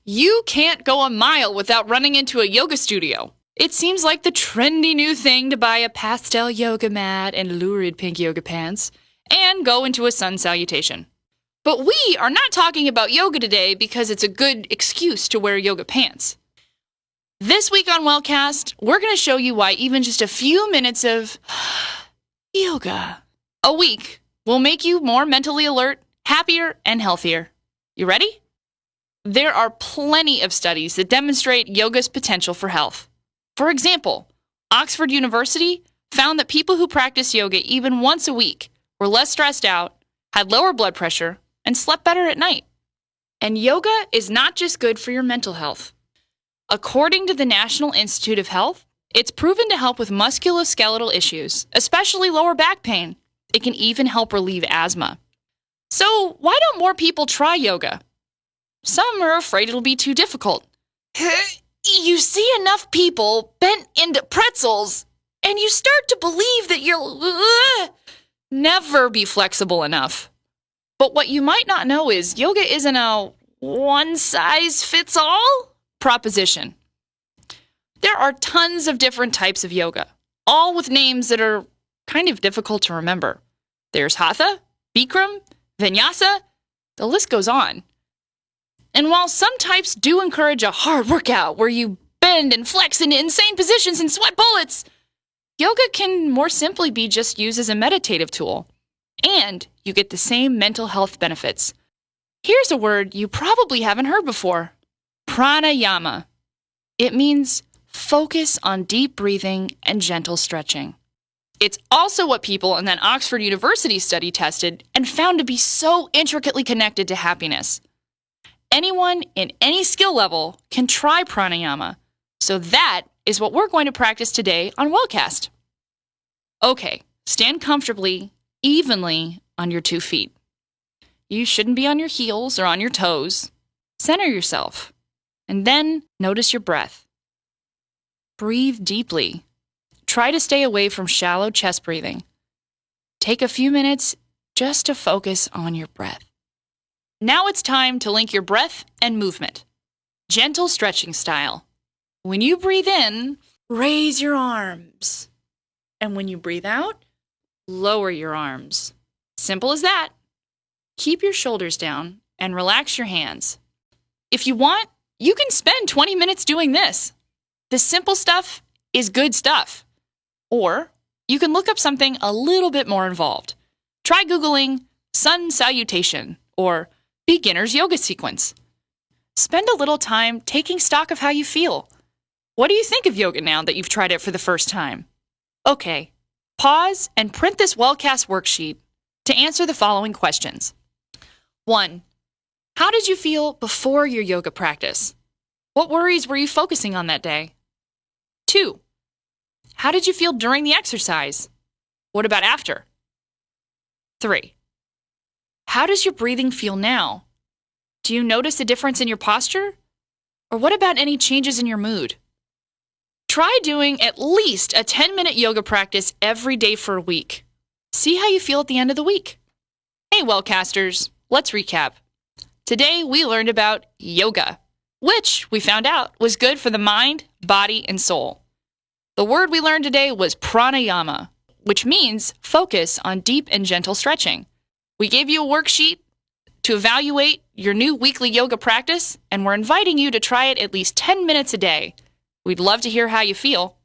You can't go a mile without running into a yoga studio. It seems like the trendy new thing to buy a pastel yoga mat and lurid pink yoga pants and go into a sun salutation. But we are not talking about yoga today because it's a good excuse to wear yoga pants. This week on Wellcast, we're going to show you why even just a few minutes of yoga a week will make you more mentally alert, happier, and healthier. You ready? There are plenty of studies that demonstrate yoga's potential for health. For example, Oxford University found that people who practice yoga even once a week were less stressed out, had lower blood pressure, and slept better at night. And yoga is not just good for your mental health. According to the National Institute of Health, it's proven to help with musculoskeletal issues, especially lower back pain. It can even help relieve asthma. So why don't more people try yoga? Some are afraid it'll be too difficult. You see enough people bent into pretzels, and you start to believe that you'll never be flexible enough. But what you might not know is yoga isn't a one-size-fits-all proposition. There are tons of different types of yoga, all with names that are kind of difficult to remember. There's Hatha, Bikram, Vinyasa, the list goes on. And while some types do encourage a hard workout where you bend and flex into insane positions and sweat bullets, yoga can more simply be just used as a meditative tool. And you get the same mental health benefits. Here's a word you probably haven't heard before. Pranayama. It means focus on deep breathing and gentle stretching. It's also what people in that Oxford University study tested and found to be so intricately connected to happiness. Anyone in any skill level can try pranayama. So that is what we're going to practice today on Wellcast. Okay, stand comfortably, evenly on your 2 feet. You shouldn't be on your heels or on your toes. Center yourself. And then notice your breath. Breathe deeply. Try to stay away from shallow chest breathing. Take a few minutes just to focus on your breath. Now it's time to link your breath and movement. Gentle stretching style. When you breathe in, raise your arms. And when you breathe out, lower your arms. Simple as that. Keep your shoulders down and relax your hands. If you want, you can spend 20 minutes doing this. The simple stuff is good stuff. Or you can look up something a little bit more involved. Try Googling sun salutation or beginner's yoga sequence. Spend a little time taking stock of how you feel. What do you think of yoga now that you've tried it for the first time? Okay, pause and print this Wellcast worksheet to answer the following questions. 1. How did you feel before your yoga practice? What worries were you focusing on that day? 2. How did you feel during the exercise? What about after? 3. How does your breathing feel now? Do you notice a difference in your posture? Or what about any changes in your mood? Try doing at least a 10-minute yoga practice every day for a week. See how you feel at the end of the week. Hey, Wellcasters, let's recap. Today we learned about yoga, which we found out was good for the mind, body, and soul. The word we learned today was pranayama, which means focus on deep and gentle stretching. We gave you a worksheet to evaluate your new weekly yoga practice, and we're inviting you to try it at least 10 minutes a day. We'd love to hear how you feel.